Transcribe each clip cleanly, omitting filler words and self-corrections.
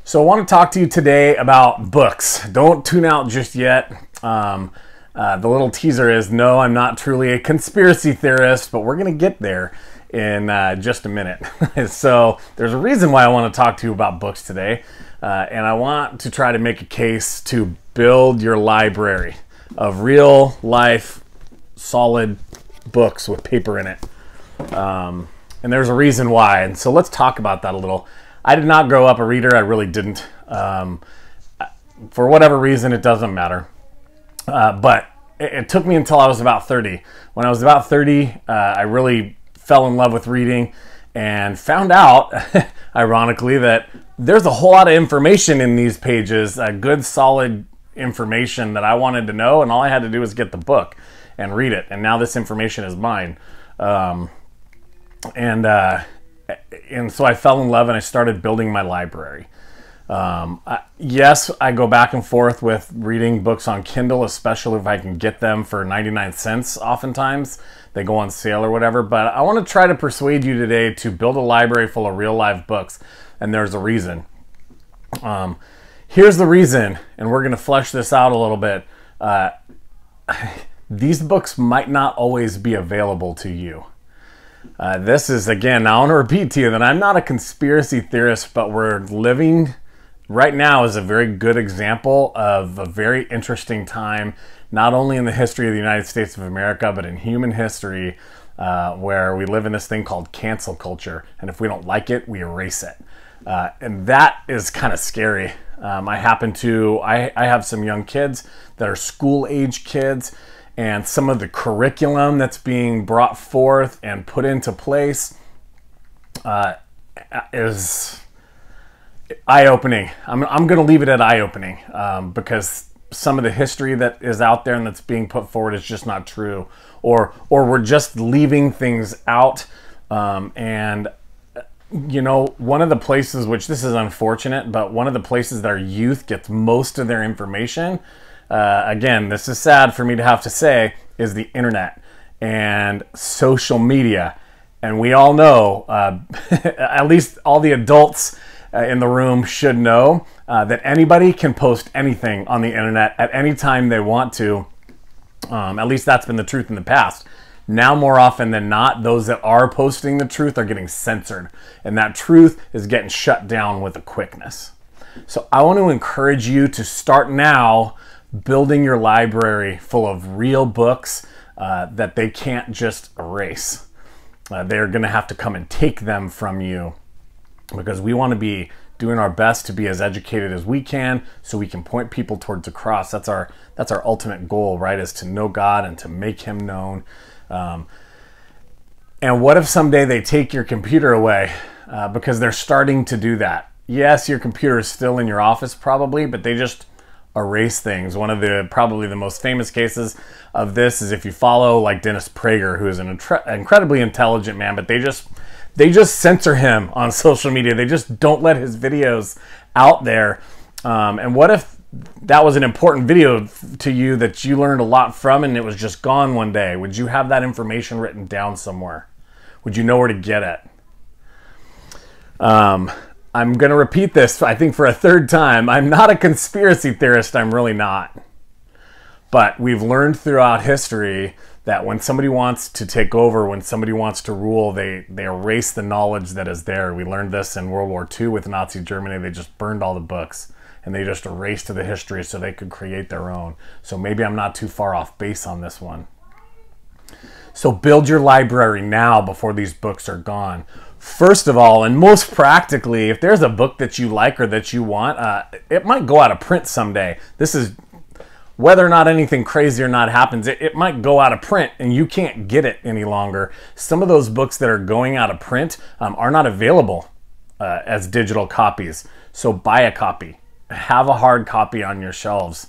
So I want to talk to you today about books. Don't tune out just yet. The little teaser is, no, I'm not truly a conspiracy theorist, but we're going to get there in just a minute. So there's a reason why I want to talk to you about books today. And I want to try to make a case to build your library of real life, solid books with paper in it. And there's a reason why. And so let's talk about that a little. I did not grow up a reader. I really didn't. For whatever reason, it doesn't matter. But it took me until I was about 30. When I was about 30, I really fell in love with reading and found out, ironically, that there's a whole lot of information in these pages, good, solid information that I wanted to know, and all I had to do was get the book and read it. And now this information is mine. And so I fell in love and I started building my library. Yes, I go back and forth with reading books on Kindle, especially if I can get them for 99 cents oftentimes. They go on sale or whatever. But I want to try to persuade you today to build a library full of real life books. And there's a reason. Here's the reason, and we're going to flesh this out a little bit. These books might not always be available to you. This is, again, I want to repeat to you that I'm not a conspiracy theorist, but we're living right now is a very good example of a very interesting time, not only in the history of the United States of America, but in human history, where we live in this thing called cancel culture. And if we don't like it, we erase it. And that is kind of scary. I have some young kids that are school-age kids, and some of the curriculum that's being brought forth and put into place is eye-opening. I'm going to leave it at eye-opening because some of the history that is out there and that's being put forward is just not true. Or we're just leaving things out. And, you know, one of the places, which this is unfortunate, but one of the places that our youth gets most of their information, again, this is sad for me to have to say, is the internet and social media. And we all know, at least all the adults in the room should know, that anybody can post anything on the internet at any time they want to. At least that's been the truth in the past. Now, more often than not, those that are posting the truth are getting censored. And that truth is getting shut down with a quickness. So I want to encourage you to start now building your library full of real books that they can't just erase. They're going to have to come and take them from you, because we want to be doing our best to be as educated as we can so we can point people towards the cross. That's our ultimate goal, right? Is to know God and to make Him known. And what if someday they take your computer away? Because they're starting to do that. Yes, your computer is still in your office probably, but they just erase things. One of the probably the most famous cases of this is if you follow like Dennis Prager, who is an incredibly intelligent man, but they just censor him on social media. They just don't let his videos out there. And what if that was an important video to you that you learned a lot from and it was just gone one day? Would you have that information written down somewhere? Would you know where to get it? I'm going to repeat this, I think, for a third time. I'm not a conspiracy theorist. I'm really not. But we've learned throughout history that when somebody wants to take over, when somebody wants to rule, they erase the knowledge that is there. We learned this in World War II with Nazi Germany. They just burned all the books and they just erased the history so they could create their own. So maybe I'm not too far off base on this one. So build your library now before these books are gone. First of all, and most practically, if there's a book that you like or that you want, it might go out of print someday. This is whether or not anything crazy or not happens, it might go out of print and you can't get it any longer. Some of those books that are going out of print are not available as digital copies. So buy a copy. Have a hard copy on your shelves.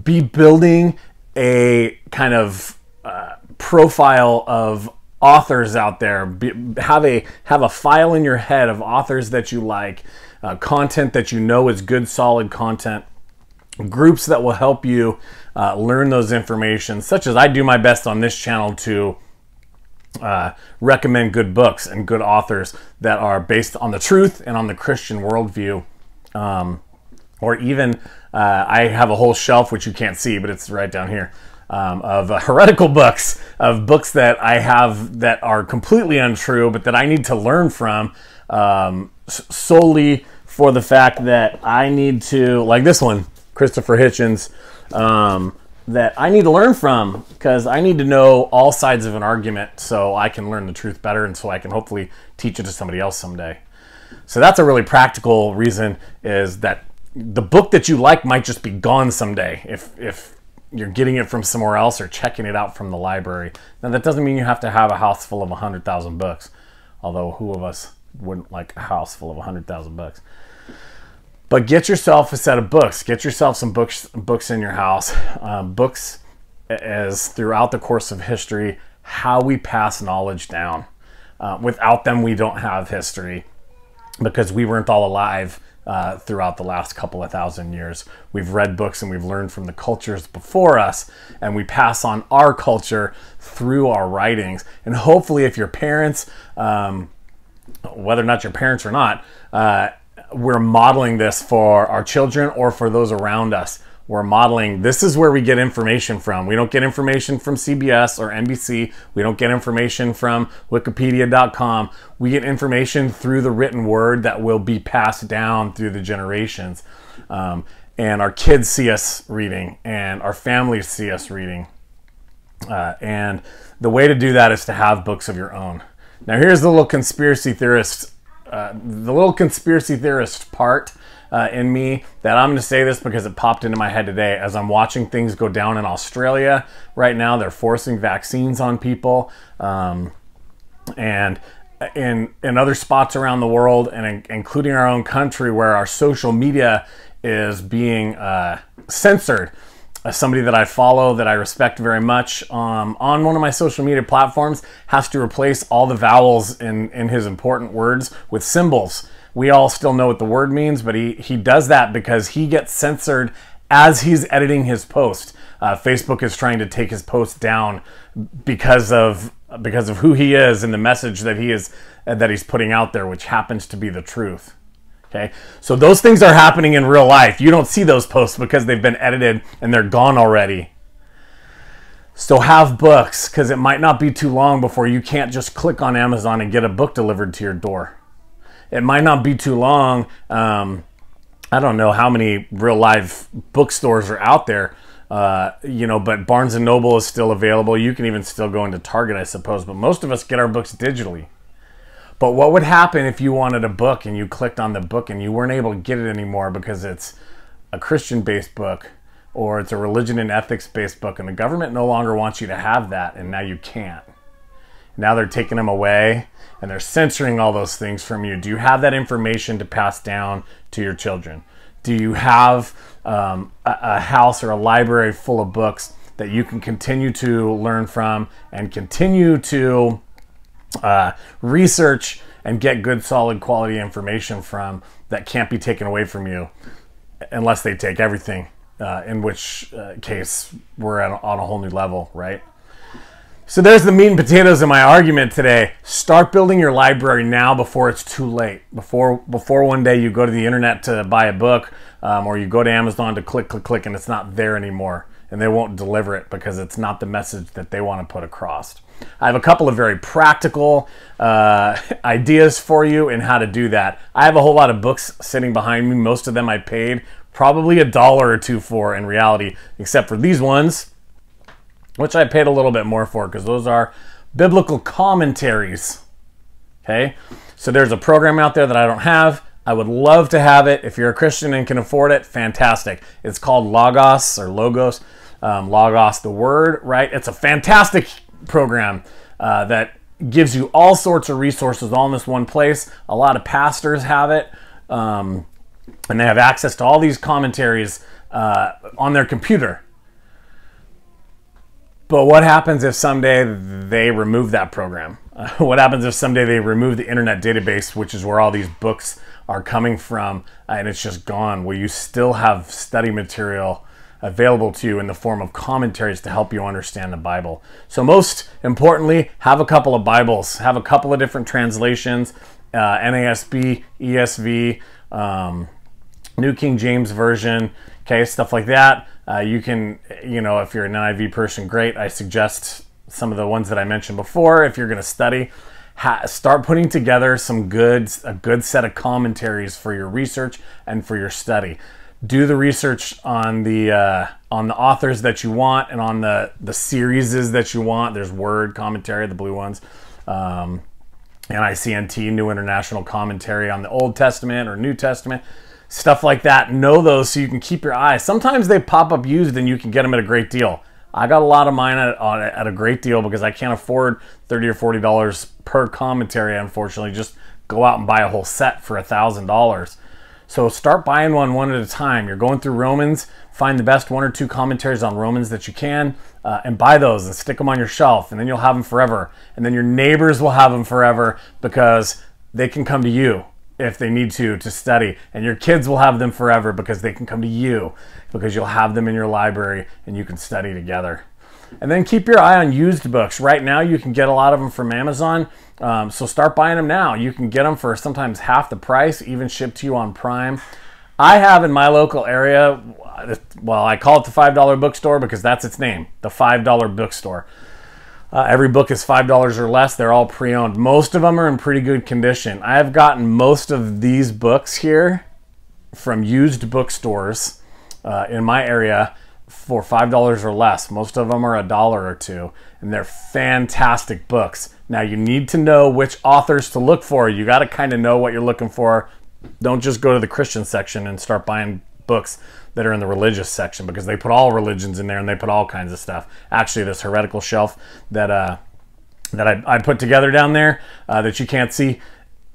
Be building a kind of profile of authors out there. Have a file in your head of authors that you like, content that you know is good, solid content, groups that will help you learn those information, such as I do my best on this channel to recommend good books and good authors that are based on the truth and on the Christian worldview. Or even, I have a whole shelf, which you can't see, but it's right down here, of heretical books, of books that I have that are completely untrue, but that I need to learn from, solely for the fact that I need to, like this one, Christopher Hitchens, that I need to learn from, because I need to know all sides of an argument so I can learn the truth better, and so I can hopefully teach it to somebody else someday. So that's a really practical reason, is that the book that you like might just be gone someday if you're getting it from somewhere else or checking it out from the library. Now, that doesn't mean you have to have a house full of 100,000 books, although who of us wouldn't like a house full of 100,000 books? But get yourself a set of books. Get yourself some books in your house. Books, as throughout the course of history, how we pass knowledge down. Without them, we don't have history, because we weren't all alive throughout the last couple of thousand years. We've read books and we've learned from the cultures before us, and we pass on our culture through our writings. And hopefully, if your parents, whether or not your parents or not, we're modeling this for our children or for those around us. We're modeling, this is where we get information from. We don't get information from CBS or NBC. We don't get information from Wikipedia.com. We get information through the written word that will be passed down through the generations. And our kids see us reading, and our families see us reading. And the way to do that is to have books of your own. Now, here's the little conspiracy theorist part in me, that I'm going to say this because it popped into my head today as I'm watching things go down in Australia right now. They're forcing vaccines on people, and in other spots around the world, and including our own country, where our social media is being censored. Somebody that I follow, that I respect very much, on one of my social media platforms, has to replace all the vowels in his important words with symbols. We all still know what the word means, but he does that because he gets censored as he's editing his post. Facebook is trying to take his post down because of who he is and the message that he's putting out there, which happens to be the truth. Okay, so those things are happening in real life. You don't see those posts because they've been edited and they're gone already. So have books, because it might not be too long before you can't just click on Amazon and get a book delivered to your door. It might not be too long. I don't know how many real live bookstores are out there, but Barnes & Noble is still available. You can even still go into Target, I suppose, but most of us get our books digitally. But what would happen if you wanted a book and you clicked on the book and you weren't able to get it anymore because it's a Christian-based book or it's a religion and ethics-based book, and the government no longer wants you to have that, and now you can't? Now they're taking them away and they're censoring all those things from you. Do you have that information to pass down to your children? Do you have a house or a library full of books that you can continue to learn from and continue to research and get good, solid, quality information from, that can't be taken away from you unless they take everything, in which case we're on a whole new level, right? So there's the meat and potatoes of my argument today. Start building your library now before it's too late. Before one day you go to the internet to buy a book, or you go to Amazon to click, and it's not there anymore. And they won't deliver it because it's not the message that they want to put across. I have a couple of very practical ideas for you in how to do that. I have a whole lot of books sitting behind me. Most of them I paid probably $1 or $2 for in reality, except for these ones, which I paid a little bit more for because those are biblical commentaries. Okay, so there's a program out there that I don't have. I would love to have it. If you're a Christian and can afford it, fantastic. It's called Logos or Logos. Logos, the word, right? It's a fantastic program that gives you all sorts of resources all in this one place. A lot of pastors have it, and they have access to all these commentaries on their computer. But what happens if someday they remove that program? What happens if someday they remove the internet database, which is where all these books are coming from, and it's just gone? Will you still have study material available to you in the form of commentaries to help you understand the Bible? So most importantly, have a couple of Bibles. Have a couple of different translations, NASB, ESV, New King James Version, okay, stuff like that. You can, you know, if you're an NIV person, great. I suggest some of the ones that I mentioned before. If you're going to study, start putting together a good set of commentaries for your research and for your study. Do the research on the authors that you want and on the series that you want. There's Word Commentary, the blue ones. NICNT, New International Commentary on the Old Testament or New Testament, stuff like that. Know those so you can keep your eye. Sometimes they pop up used and you can get them at a great deal. I got a lot of mine at a great deal because I can't afford $30 or $40 per commentary, unfortunately. Just go out and buy a whole set for $1,000. So start buying one at a time. You're going through Romans, find the best 1 or 2 commentaries on Romans that you can, and buy those and stick them on your shelf, and then you'll have them forever. And then your neighbors will have them forever because they can come to you if they need to study. And your kids will have them forever because they can come to you because you'll have them in your library and you can study together. And then keep your eye on used books. Right now you can get a lot of them from Amazon, so start buying them now. You can get them for sometimes half the price, even shipped to you on Prime. I have in my local area, well, I call it the $5 bookstore because that's its name, the $5 bookstore. Every book is $5 or less. They're all pre-owned. Most of them are in pretty good condition. I have gotten most of these books here from used bookstores in my area for $5 or less. Most of them are $1 or $2, and they're fantastic books. Now you need to know which authors to look for. You got to kind of know what you're looking for. Don't just go to the Christian section and start buying books that are in the religious section because they put all religions in there and they put all kinds of stuff. Actually, this heretical shelf that I put together down there that you can't see,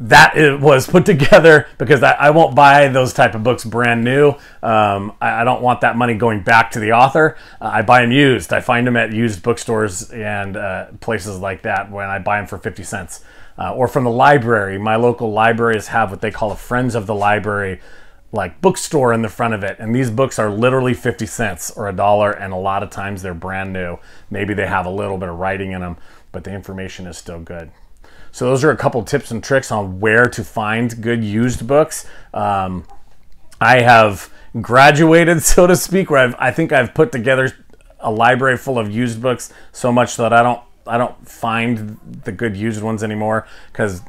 that it was put together because I won't buy those type of books brand new. I don't want that money going back to the author. I buy them used. I find them at used bookstores and places like that when I buy them for 50 cents. Or from the library. My local libraries have what they call a Friends of the Library like bookstore in the front of it, and these books are literally 50 cents or $1, and a lot of times they're brand new. Maybe they have a little bit of writing in them, but the information is still good. So those are a couple tips and tricks on where to find good used books. I have graduated, so to speak, where I think I've put together a library full of used books so much that I don't find the good used ones anymore because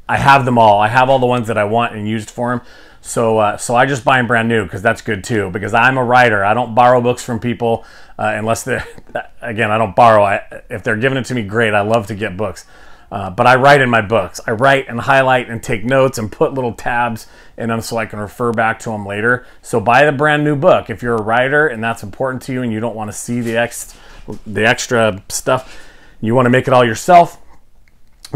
I have them all. I have all the ones that I want and used for them. So I just buy them brand new because that's good too. Because I'm a writer, I don't borrow books from people unless they're, again, I don't borrow. If they're giving it to me, great. I love to get books. But I write in my books. I write and highlight and take notes and put little tabs in them so I can refer back to them later. So buy the brand new book. If you're a writer and that's important to you and you don't want to see the extra stuff, you want to make it all yourself,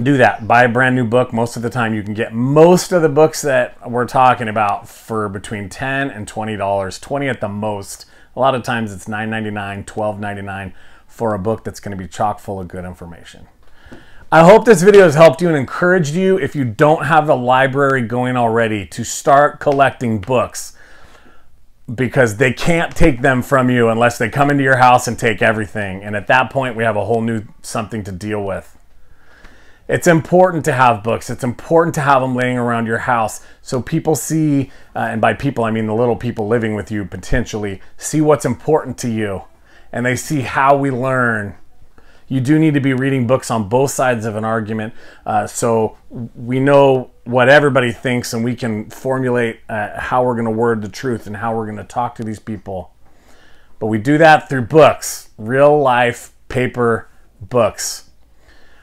do that. Buy a brand new book. Most of the time you can get most of the books that we're talking about for between $10 and $20, $20 at the most. A lot of times it's $9.99, $12.99 for a book that's going to be chock full of good information. I hope this video has helped you and encouraged you, if you don't have a library going already, to start collecting books, because they can't take them from you unless they come into your house and take everything. And at that point, we have a whole new something to deal with. It's important to have books. It's important to have them laying around your house so people see, and by people I mean the little people living with you potentially, see what's important to you, and they see how we learn. You do need to be reading books on both sides of an argument so we know what everybody thinks and we can formulate how we're going to word the truth and how we're going to talk to these people. But we do that through books, real life paper books.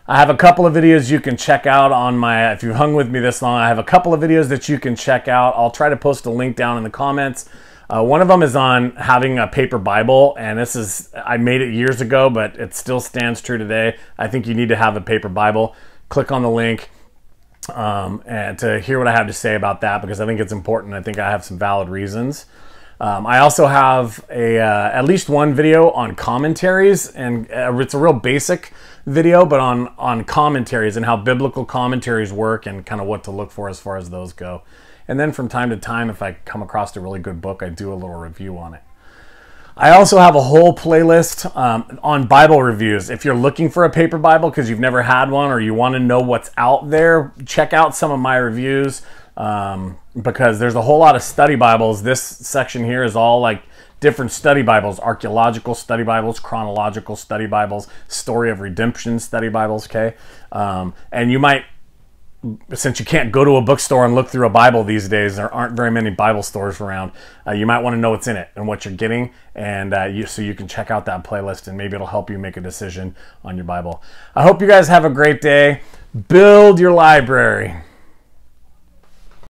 I have a couple of videos you can check out on my, if you've hung with me this long, I have a couple of videos that you can check out. I'll try to post a link down in the comments. One of them is on having a paper Bible, and this is, I made it years ago, but it still stands true today. I think you need to have a paper Bible. Click on the link and to hear what I have to say about that, because I think it's important. I think I have some valid reasons. I also have at least one video on commentaries, and it's a real basic video, but on commentaries and how biblical commentaries work and kind of what to look for as far as those go. And then from time to time, if I come across a really good book, I do a little review on it. I also have a whole playlist on Bible reviews. If you're looking for a paper Bible because you've never had one or you want to know what's out there, check out some of my reviews. because there's a whole lot of study Bibles. This section here is all like different study Bibles: archaeological study Bibles, chronological study Bibles, story of redemption study Bibles. Okay, and you might, since you can't go to a bookstore and look through a Bible these days, there aren't very many Bible stores around, you might want to know what's in it and what you're getting, and so you can check out that playlist, and maybe it'll help you make a decision on your Bible. I hope you guys have a great day. Build your library.